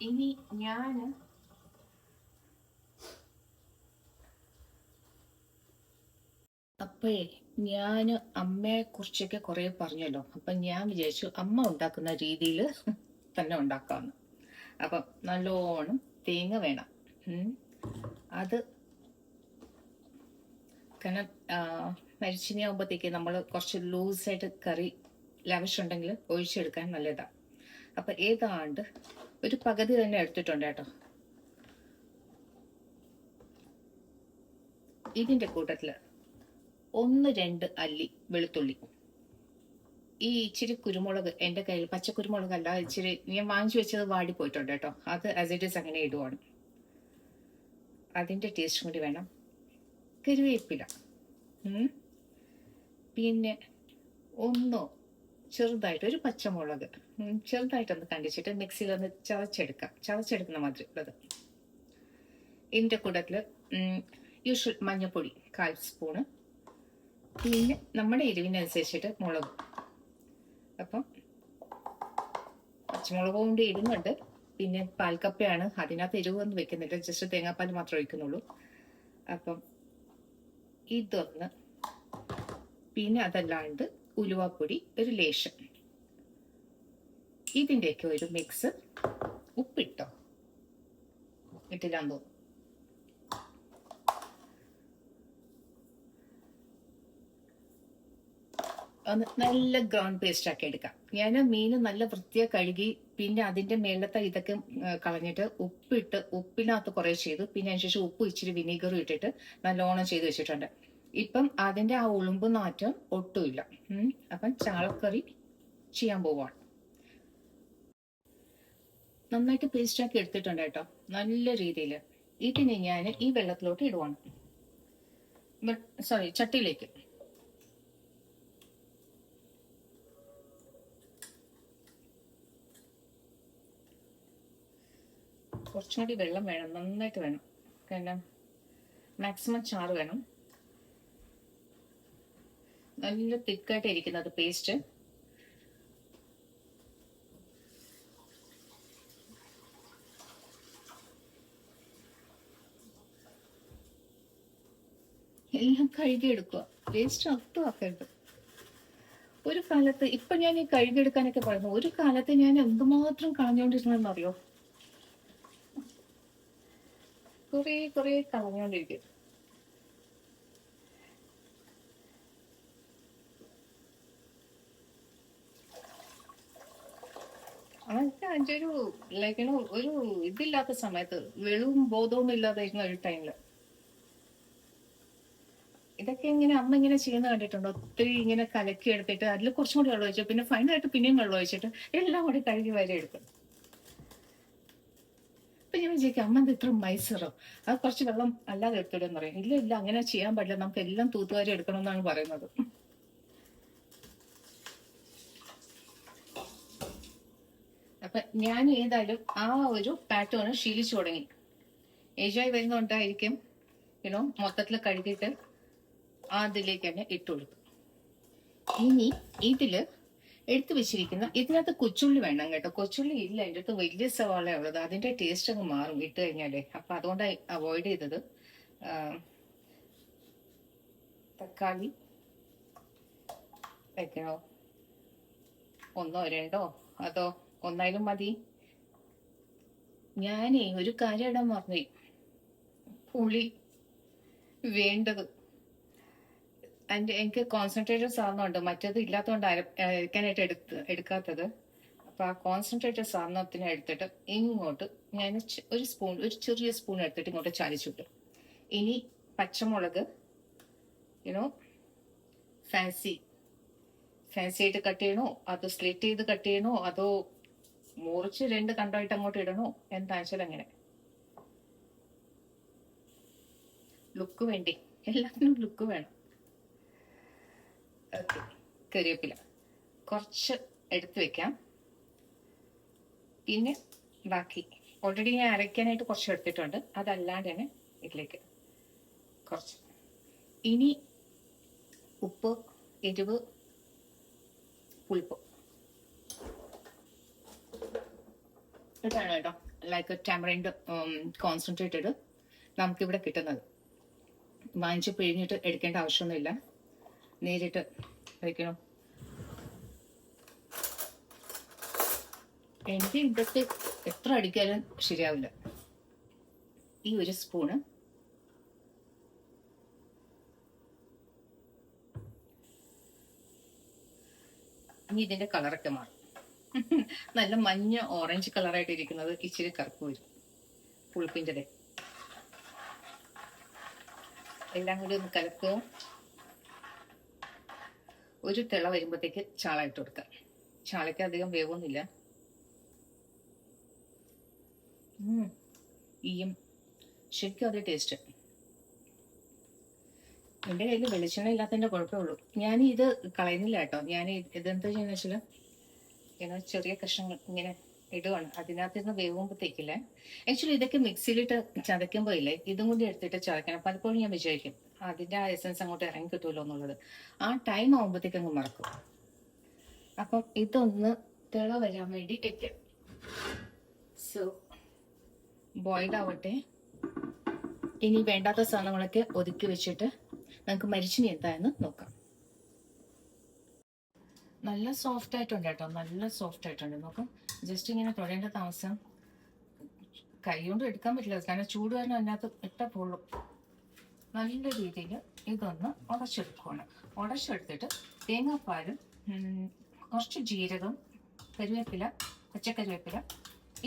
A: ഇനി അപ്പോഴേ ഞാൻ അമ്മയെ കുറിച്ചൊക്കെ കുറെ പറഞ്ഞല്ലോ. അപ്പൊ ഞാൻ വിചാരിച്ചു അമ്മ ഉണ്ടാക്കുന്ന രീതിയിൽ തന്നെ ഉണ്ടാക്കാന്ന്. അപ്പം നല്ലോണം തേങ്ങ വേണം. അത് കാരണം മരിച്ചിനി ആകുമ്പോഴത്തേക്ക് നമ്മൾ കുറച്ച് ലൂസായിട്ട് കറി ലാവിഷ് ഉണ്ടെങ്കിൽ ഒഴിച്ചെടുക്കാൻ നല്ലതാണ്. അപ്പം ഏതാണ്ട് ഒരു പകുതി തന്നെ എടുത്തിട്ടുണ്ട് കേട്ടോ. ഇതിൻ്റെ കൂട്ടത്തിൽ 1-2 അല്ലി വെളുത്തുള്ളി, ഈ ഇച്ചിരി കുരുമുളക് എൻ്റെ കയ്യിൽ പച്ചക്കുരുമുളകല്ല, ഇച്ചിരി ഞാൻ വാങ്ങിച്ചു വെച്ചത് വാടിപ്പോയിട്ടുണ്ട് കേട്ടോ, അത് ആസ് ഇറ്റ് ഈസ് അങ്ങനെ ഇടുവാണ്. അതിൻ്റെ ടേസ്റ്റും കൂടി വേണം. കരുവേപ്പില, പിന്നെ ഒന്നോ ചെറുതായിട്ട് ഒരു പച്ചമുളക് ചെറുതായിട്ടൊന്ന് കണ്ടിച്ചിട്ട് മിക്സിയിലൊന്ന് ചതച്ചെടുക്കുന്ന മാതിരി ഉള്ളത്. ഇതിൻ്റെ കൂട്ടത്തിൽ യൂഷ്വൽ മഞ്ഞൾപ്പൊടി 1/4 സ്പൂണ്, പിന്നെ നമ്മുടെ എരിവിനനുസരിച്ചിട്ട് മുളക്. അപ്പം പച്ചമുളക് കൊണ്ട് ഇടുന്നുണ്ട്. പിന്നെ പാൽക്കപ്പയാണ്, അതിനകത്ത് എരിവൊന്നും വെക്കുന്നില്ല, ജസ്റ്റ് തേങ്ങാപ്പാൽ മാത്രമേ ഒഴിക്കുന്നുള്ളൂ. അപ്പം ഇതൊന്ന്, പിന്നെ അതല്ലാണ്ട് ഉലുവാപ്പൊടി ഒരു ലേശം, ഇതിൻ്റെയൊക്കെ ഒരു മിക്സ്. ഉപ്പിട്ടോ ഇട്ടില്ലാന്ന് തോന്നുന്നു. ഒന്ന് നല്ല ഗ്രൗണ്ട് പേസ്റ്റ് ആക്കി എടുക്കാം. ഞാൻ മീൻ നല്ല വൃത്തിയായി കഴുകി പിന്നെ അതിൻ്റെ മേളത്തെ ഇതൊക്കെ കളഞ്ഞിട്ട് ഉപ്പിനകത്ത് കുറേ ചെയ്തു. പിന്നെ അതിനുശേഷം ഉപ്പ് ഇച്ചിരി വിനീഗറും ഇട്ടിട്ട് നല്ലോണം ചെയ്ത് വെച്ചിട്ടുണ്ട്. ഇപ്പം അതിൻ്റെ ആ ഉളുമ്പ് നാറ്റം ഒട്ടുമില്ല. അപ്പം ചാളക്കറി ചെയ്യാൻ പോവാണ്. നന്നായിട്ട് പേസ്റ്റ് ആക്കി എടുത്തിട്ടുണ്ട് കേട്ടോ, നല്ല രീതിയിൽ. ഇതിനെ ഞാൻ ഈ വെള്ളത്തിലോട്ട് ഇടുവാണ്, ചട്ടിയിലേക്ക്. കുറച്ചും കൂടി വെള്ളം വേണം, നന്നായിട്ട് വേണം, കാരണം മാക്സിമം ചാറ് വേണം. നല്ല തിക്കായിട്ട് ഇരിക്കുന്നത് പേസ്റ്റ്. എല്ലാം കഴുകിയെടുക്കുക, വേസ്റ്റ് ഒട്ടും ആക്കരുത്. ഒരു കാലത്ത്, ഇപ്പൊ ഞാൻ ഈ കഴുകിയെടുക്കാനൊക്കെ പറയുന്നു, ഒരു കാലത്ത് ഞാൻ എന്തുമാത്രം കളഞ്ഞുകൊണ്ടിരുന്നതെന്നറിയോ? കുറെ കളഞ്ഞോണ്ടിരിക്കും. അതൊക്കെ അതിൻ്റെ ഒരു ഇതില്ലാത്ത സമയത്ത്, വെളിവും ബോധവും ഇല്ലാതായിരുന്ന ഒരു ടൈമില് ഇതൊക്കെ ഇങ്ങനെ അമ്മ ഇങ്ങനെ ചെയ്യുന്ന കണ്ടിട്ടുണ്ടോ? ഒത്തിരി ഇങ്ങനെ കലക്കി എടുത്തിട്ട് അതിൽ കുറച്ചും കൂടി വെള്ളം ഒഴിച്ചു, പിന്നെ ഫൈനലായിട്ട് പിന്നെയും വെള്ളം ഒഴിച്ചിട്ട് എല്ലാം കൂടി കഴുകി വരെ എടുക്കും. അപ്പൊ ഞാൻ വിചാരിക്കും, അമ്മ എന്ത് ഇത്ര മൈസറോ, അത് കുറച്ച് വെള്ളം അല്ലാതെ എടുത്തിടുന്ന് പറയും. ഇല്ല അങ്ങനെ ചെയ്യാൻ പാടില്ല, നമുക്ക് എല്ലാം തൂത്തുവാരി എടുക്കണം എന്നാണ് പറയുന്നത്. അപ്പൊ ഞാൻ ഏതായാലും ആ ഒരു പാറ്റേൺ ശീലിച്ചു തുടങ്ങി. ഏജായി വരുന്നുണ്ടായിരിക്കും, മൊത്തത്തിൽ കഴുകിയിട്ട് അതിലേക്ക് തന്നെ ഇട്ടുകൊടുക്കും. ഇനി ഇതില് എടുത്തു വെച്ചിരിക്കുന്ന, ഇതിനകത്ത് കൊച്ചുള്ളി വേണം കേട്ടോ. കൊച്ചുള്ളി ഇല്ല എൻ്റെ അടുത്ത്, വലിയ സവാള ഉള്ളത്, അതിന്റെ ടേസ്റ്റ് അങ്ങ് മാറും ഇട്ട് കഴിഞ്ഞാലേ. അപ്പൊ അതുകൊണ്ട് അവോയ്ഡ് ചെയ്തത്. തക്കാളി വെക്കണോ? 1-2 അതോ 1 മതി. ഞാനേ ഒരു കാര്യം ഇടാൻ മറന്നു, പുളി വേണ്ടത്. എനിക്ക് കോൺസെൻട്രേറ്റഡ് സാധനമുണ്ട്, മറ്റേത് ഇല്ലാത്തതുകൊണ്ട് അരക്കാനായിട്ട് എടുക്കാത്തത്. അപ്പൊ ആ കോൺസെൻട്രേറ്റഡ് സാധനത്തിന് എടുത്തിട്ട് ഇങ്ങോട്ട് ഞാൻ ഒരു ചെറിയ സ്പൂൺ എടുത്തിട്ട് ഇങ്ങോട്ട് ചാലിച്ചിട്ടു. ഇനി പച്ചമുളക് ഫാൻസി ആയിട്ട് കട്ട് ചെയ്യണോ, അതോ സ്ലിറ്റ് ചെയ്ത് കട്ട് ചെയ്യണോ, അതോ മുറിച്ച് 2 കണ്ടായിട്ട് അങ്ങോട്ട് ഇടണോ, എന്താ വെച്ചാൽ അങ്ങനെ. ലുക്ക് വേണ്ടി, എല്ലാത്തിനും ലുക്ക് വേണം. ഓക്കെ, കറിവേപ്പില കുറച്ച് എടുത്ത് വെക്കാം. പിന്നെ ബാക്കി ഓൾറെഡി ഞാൻ അരയ്ക്കാനായിട്ട് കുറച്ച് എടുത്തിട്ടുണ്ട്, അതല്ലാണ്ട് തന്നെ ഇതിലേക്ക് കുറച്ച്. ഇനി ഉപ്പ്, എരിവ്, പുളിപ്പ് ഇതാണ് കേട്ടോ. ലൈക്ക് ടാമറിൻഡ് കോൺസെൻട്രേറ്റഡ് നമുക്കിവിടെ കിട്ടുന്നത്. വാങ്ങിച്ച് പിഴിഞ്ഞിട്ട് എടുക്കേണ്ട ആവശ്യമൊന്നുമില്ല, നേരിട്ട് കഴിക്കണം. എനിക്ക് ഇതൊക്കെ എത്ര അടിക്കാനും ശരിയാവില്ല. ഈ ഒരു സ്പൂണ് ഇനി ഇതിന്റെ കളറൊക്കെ മാറും. നല്ല മഞ്ഞ ഓറഞ്ച് കളറായിട്ട് ഇരിക്കുന്നത് ഇച്ചിരി കറുപ്പ് വരും. പുളിപ്പിൻ്റെ എല്ലാം കൂടി ഒന്ന് കലക്കുക. ഒരു തിള വരുമ്പോഴത്തേക്ക് ചാള ഇട്ട് കൊടുക്കാം. ചാളയ്ക്ക് അധികം വേവൊന്നുമില്ല. ഈയും ശരിക്കും അത് ടേസ്റ്റ്. എൻ്റെ കയ്യിൽ വെളിച്ചെണ്ണ ഇല്ലാത്തതിൻ്റെ കുഴപ്പമേ ഉള്ളൂ. ഞാൻ ഇത് കളയുന്നില്ല കേട്ടോ. ഞാൻ ഇതെന്താ ചെയ്യുന്ന വെച്ചാൽ ഇങ്ങനെ ചെറിയ കഷ്ണങ്ങൾ ഇങ്ങനെ ഇടുവാണ്. അതിനകത്ത് നിന്ന് വേവുമ്പോഴത്തേക്കില്ലേ, ആക്ച്വലി ഇതൊക്കെ മിക്സിയിലിട്ട് ചതയ്ക്കുമ്പോൾ ഇല്ലേ ഇതും കൂടി എടുത്തിട്ട് ചതയ്ക്കണം. പലപ്പോഴും ഞാൻ വിചാരിക്കും അതിൻ്റെ ആ എസൻസ് അങ്ങോട്ട് ഇറങ്ങി കിട്ടുമല്ലോ എന്നുള്ളത്. ആ ടൈം ആകുമ്പോഴത്തേക്ക് അങ്ങ് മറക്കും. അപ്പം ഇതൊന്ന് തിള വരാൻ വേണ്ടി വെക്കാം. സോ ബോയിൽ ആവട്ടെ. ഇനി വേണ്ടാത്ത സാധനങ്ങളൊക്കെ ഒതുക്കി വെച്ചിട്ട് നമുക്ക് മരിച്ചിനി എന്തായെന്ന് നോക്കാം. നല്ല സോഫ്റ്റ് ആയിട്ടുണ്ട് കേട്ടോ, നല്ല സോഫ്റ്റ് ആയിട്ടുണ്ട്. നോക്കാം, ജസ്റ്റ് ഇങ്ങനെ തൊടേണ്ട താമസം. കൈ കൊണ്ട് എടുക്കാൻ പറ്റില്ല, കാരണം ചൂട് കാരണം അതിനകത്ത് ഇട്ട പൊള്ളും. നല്ല രീതിയിൽ ഇതൊന്ന് ഉടച്ചെടുക്കുകയാണ്. ഉടച്ചെടുത്തിട്ട് തേങ്ങാപ്പാലും കുറച്ച് ജീരകം, കറിവേപ്പില, പച്ചക്കറിവേപ്പില,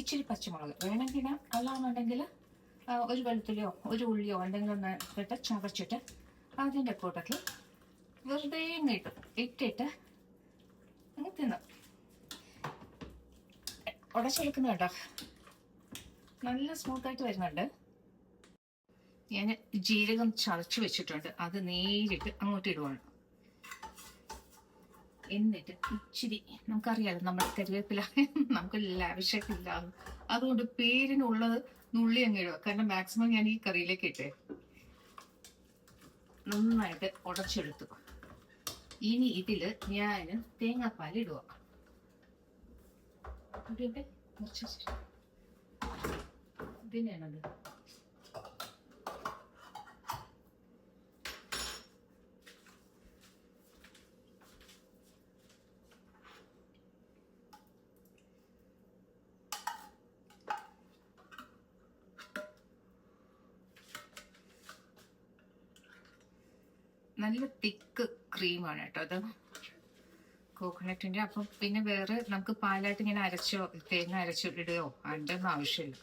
A: ഇച്ചിരി പച്ചമുളക് വേണമെങ്കിൽ, അല്ലാന്നുണ്ടെങ്കിൽ ഒരു വെളുത്തുള്ളിയോ ഒരു ഉള്ളിയോ എന്തെങ്കിലും ഒന്ന് ഇട്ട് ചതച്ചിട്ട് അതിൻ്റെ കൂട്ടത്തിൽ വെറുതെ ഇട്ടിട്ട് അങ്ങ് തിന്നു. ഉടച്ചെടുക്കുന്ന കേട്ടോ, നല്ല സ്മൂത്തായിട്ട് വരുന്നുണ്ട്. ഞാൻ ജീരകം ചതച്ച് വെച്ചിട്ടുണ്ട്, അത് നേരിട്ട് അങ്ങോട്ട് ഇടുവാണ്. എന്നിട്ട് ഇച്ചിരി, നമുക്കറിയാലോ നമ്മുടെ കറിവേപ്പില നമുക്ക് ലാവിഷായിട്ടില്ല, അതുകൊണ്ട് പേരിനുള്ളത് നുള്ളി അങ്ങ് ഇടുക. കാരണം മാക്സിമം ഞാൻ ഈ കറിയിലേക്ക് ഇട്ടേ. നന്നായിട്ട് ഉടച്ചെടുത്തു. ഇനി ഇതില് ഞാൻ തേങ്ങാപ്പാൽ ഇടുക. ഇതിനാണത്. നല്ല തിക്ക് ക്രീമാണ് കേട്ടോ അത്, കോക്കനട്ടിൻ്റെ. അപ്പം പിന്നെ വേറെ നമുക്ക് പാലായിട്ട് ഇങ്ങനെ അരച്ചോ തേങ്ങ അരച്ചോ ഇടുകയോ അതിൻ്റെ ഒന്നും ആവശ്യമില്ല.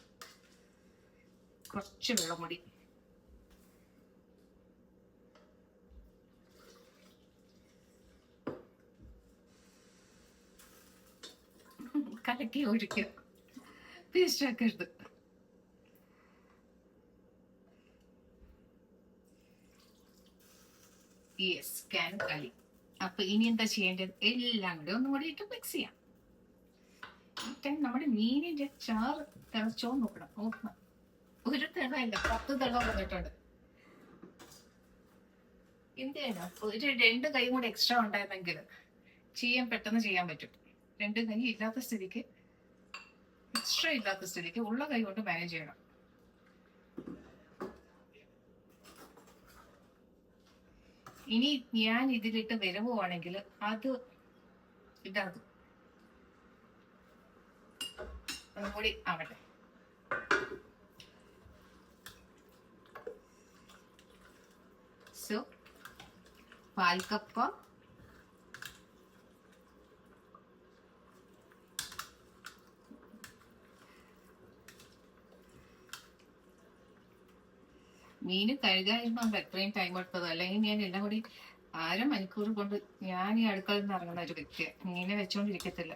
A: കുറച്ച് വെള്ളം കൂടി. കലക്കി ഒഴിക്കുക, പേസ്റ്റ് ആക്കരുത്. യെസ്, ക്യാൻ കളി. അപ്പൊ ഇനി എന്താ ചെയ്യേണ്ടത്? എല്ലാം കൂടെ ഒന്നും കൂടി ഇട്ട് മിക്സ് ചെയ്യാം. നമ്മുടെ മീനിന്റെ ചാറ് തിളച്ചോ നോക്കണം. ഒരു തിളല്ല, 10 തിള വന്നിട്ടുണ്ട്. എന്ത് ചെയ്യണം, ഒരു 2 കൈ കൂടെ എക്സ്ട്രാ ഉണ്ടായിരുന്നെങ്കിൽ പെട്ടെന്ന് ചെയ്യാൻ പറ്റും. 2 കൈ ഇല്ലാത്ത സ്ഥിതിക്ക്, എക്സ്ട്രാ ഇല്ലാത്ത സ്ഥിതിക്ക് ഉള്ള കൈ കൊണ്ട് മാനേജ് ചെയ്യണം. ഇനി ഞാൻ ഇതിലിട്ട് വരവുകയാണെങ്കിൽ അത് ഇതാകും. ഒന്നുകൂടി ആവട്ടെ. സോ പാൽക്കപ്പ, മീന് കഴുകാൻ എത്രയും ടൈം എടുത്തത്. അല്ലെങ്കിൽ ഞാൻ എല്ലാം കൂടി 1/2 മണിക്കൂർ കൊണ്ട് ഞാൻ ഈ അടുക്കളയിൽ നിന്ന് ഇറങ്ങുന്ന ഒരു വ്യക്തിയാണ്. മീനെ വെച്ചോണ്ടിരിക്കത്തില്ല.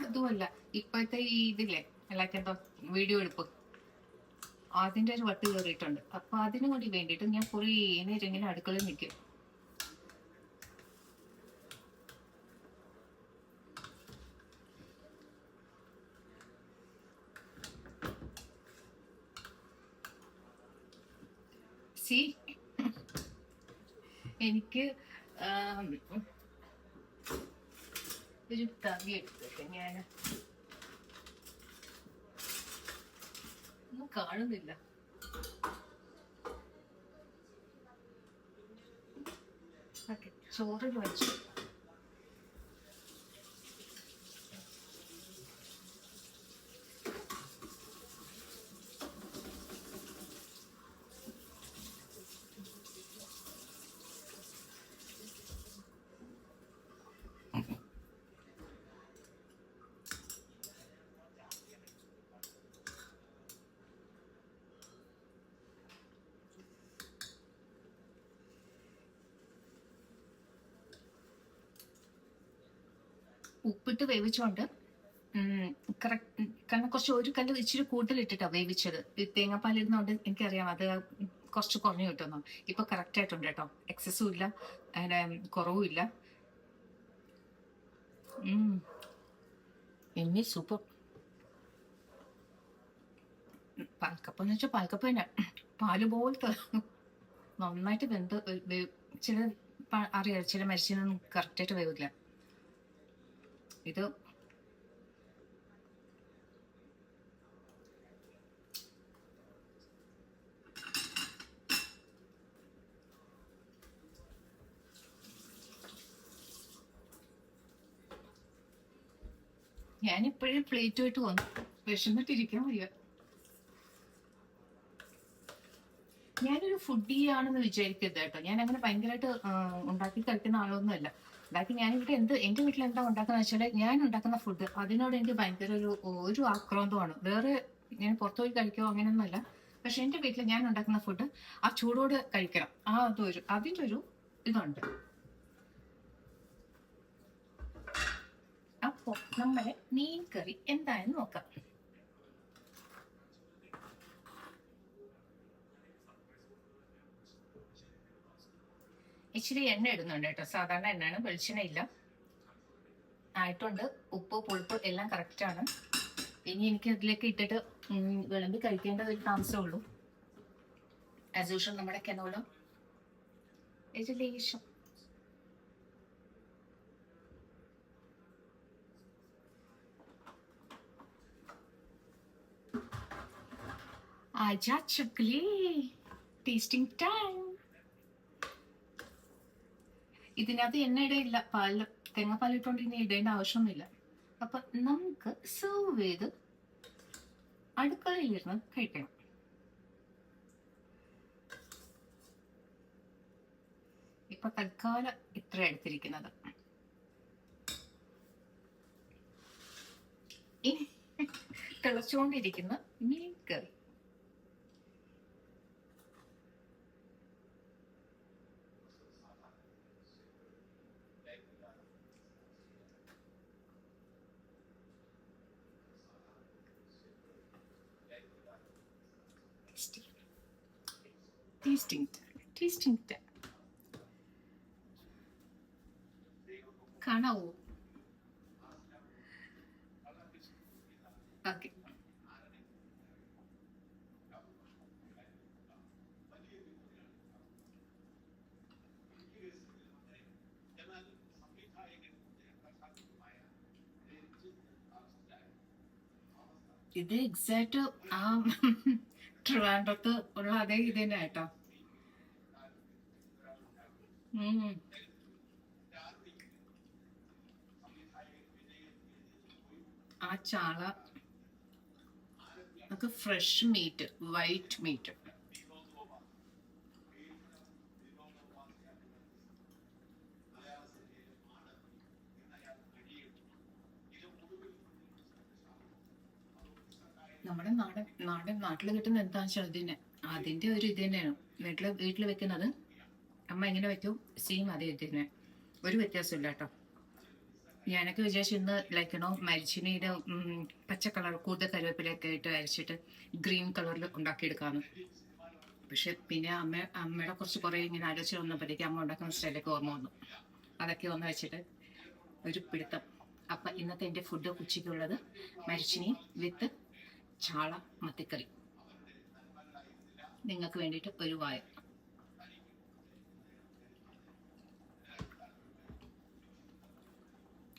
A: അതുമല്ല, ഇപ്പോഴത്തെ ഈ ഇതില്ലേ എല്ലാക്കെന്തോ വീഡിയോ എടുപ്പ്, അതിൻ്റെ ഒരു വട്ട് കയറിയിട്ടുണ്ട്. അപ്പൊ അതിനു കൂടി വേണ്ടിയിട്ട് ഞാൻ കുറേ നേരം ഇങ്ങനെ അടുക്കളയിൽ നിൽക്കും. എനിക്ക് ഒരു തവി എടുത്തിട്ട് ഞാൻ ഒന്നും കാണുന്നില്ല. ചോറ് വെച്ചു. ഉപ്പിട്ട് വേവിച്ചോണ്ട് കറക്റ്റ്, കാരണം കുറച്ച് ഒരു കല്ല് ഇച്ചിരി കൂടുതലിട്ടിട്ടാണ് വേവിച്ചത്. തേങ്ങാപ്പാലിരുന്നോണ്ട് എനിക്കറിയാം അത് കുറച്ച് കുറഞ്ഞു കിട്ടുന്നു. ഇപ്പൊ കറക്റ്റ് ആയിട്ടുണ്ട് കേട്ടോ, എക്സസും ഇല്ല അങ്ങനെ കുറവും ഇല്ല. എമ്മി സൂപ്പർ. പാൽക്കപ്പം എന്ന് വെച്ചാൽ പാൽക്കപ്പം തന്നെ, പാല് പോലത്തെ നന്നായിട്ട് വെന്ത്. ചില അറിയാം, ചില മരിച്ചിനൊന്നും കറക്റ്റായിട്ട് വേവില്ല. ഇത് ഞാനിപ്പോഴും പ്ലേറ്റുമായിട്ട് വന്നു, വിശന്നിട്ടിരിക്കാൻ വയ്യ. ഞാനൊരു ഫുഡി ആണെന്ന് വിചാരിക്കരുത് കേട്ടോ. ഞാൻ അങ്ങനെ ഭയങ്കരമായിട്ട് ഉണ്ടാക്കി കഴിക്കുന്ന ആളൊന്നുമല്ല. ബാക്കി ഞാനിവിടെ എന്റെ വീട്ടിൽ എന്താ ഉണ്ടാക്കുന്ന വെച്ചാൽ, ഞാൻ ഉണ്ടാക്കുന്ന ഫുഡ് അതിനോട് എനിക്ക് ഭയങ്കര ഒരു ആക്രാന്തമാണ്. വേറെ ഞാൻ പുറത്തു പോയി കഴിക്കുമോ അങ്ങനെയൊന്നുമല്ല. പക്ഷെ എന്റെ വീട്ടിൽ ഞാൻ ഉണ്ടാക്കുന്ന ഫുഡ് ആ ചൂടോട് കഴിക്കണം. അതിൻ്റെ ഒരു ഇതുണ്ട്. അപ്പോ നമ്മളെ മീൻ കറി എന്തായെന്ന് നോക്കാം. ഇച്ചിരി എണ്ണ ഇടുന്നുണ്ട് കേട്ടോ, സാധാരണ എണ്ണയാണ്, വെളിച്ചെണ്ണ ഇല്ല. ആയിട്ടുണ്ട്. ഉപ്പ് പുളിപ്പ് എല്ലാം കറക്റ്റാണ്. ഇനി എനിക്ക് അതിലേക്ക് ഇട്ടിട്ട് വിളമ്പി കഴിക്കേണ്ട ഒരു താമസമേ ഉള്ളൂ. ആസ് യൂഷ്വൽ നമ്മുടെ കനോല ഇത് ലേശം ആജാ ചക്ലി, ടേസ്റ്റിംഗ് ടൈം. ഇതിനകത്ത് എണ്ണ ഇടയില്ല, തേങ്ങാപ്പാലിട്ടുകൊണ്ട് ഇനി ഇടേണ്ട ആവശ്യമൊന്നുമില്ല. അപ്പൊ നമുക്ക് സെർവ് ചെയ്ത് അടുക്കളയിലിരുന്ന് കഴിക്കണം. ഇപ്പൊ തൽക്കാലം ഇത്ര എടുത്തിരിക്കുന്നത്. തിളച്ചുകൊണ്ടിരിക്കുന്ന മീൻ കറി. ടേസ്റ്റിംഗ് കാണാവോ? ഓക്കെ. ഇത് എക്സാക്ട് ആ ട്രിവാൻഡ്രത്ത് ഉള്ള അതേ ഇത് തന്നെ കേട്ടോ. ആ ചാള നമുക്ക് ഫ്രഷ് മീറ്റ്, വൈറ്റ് മീറ്റ്. നമ്മുടെ നാട്ടിൽ കിട്ടുന്ന എന്താണെന്ന് വെച്ചാൽ അതിന്റെ ഒരു ഇത് തന്നെയാണ്. വീട്ടിൽ വെക്കുന്നത് അമ്മ എങ്ങനെ വെക്കും സെയിം അതേ ഇത് തന്നെ, ഒരു വ്യത്യാസമില്ല കേട്ടോ. ഞാനൊക്കെ വിചാരിച്ചു ഇന്ന് ലൈക്കണോ മരിച്ചിനിയുടെ പച്ച കളർ കൂടുതൽ കരുവേപ്പിലൊക്കെ ഇട്ട് അരച്ചിട്ട് ഗ്രീൻ കളറിൽ ഉണ്ടാക്കിയെടുക്കാമെന്ന്. പക്ഷെ പിന്നെ അമ്മയുടെ കുറേ ഇങ്ങനെ ആലോചിച്ച് വന്നപ്പോഴത്തേക്ക് അമ്മ ഉണ്ടാക്കുന്ന സ്റ്റൈലൊക്കെ ഓർമ്മ വന്നു. അതൊക്കെ ഒന്ന് വെച്ചിട്ട് ഒരു പിടുത്തം. അപ്പം ഇന്നത്തെ എൻ്റെ ഫുഡ് ഉച്ചയ്ക്കുള്ളത് മരിച്ചിനി വിത്ത് ചാള മത്തിക്കറി. നിങ്ങൾക്ക് വേണ്ടിയിട്ട് ഒരു വായ.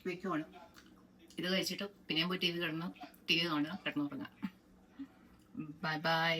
A: വയ്ക്കുവാണ്. ഇത് കഴിച്ചിട്ട് പിന്നെയും പോയി ടി വി കാണുക, കിടന്നുറങ്ങാം. Bye bye.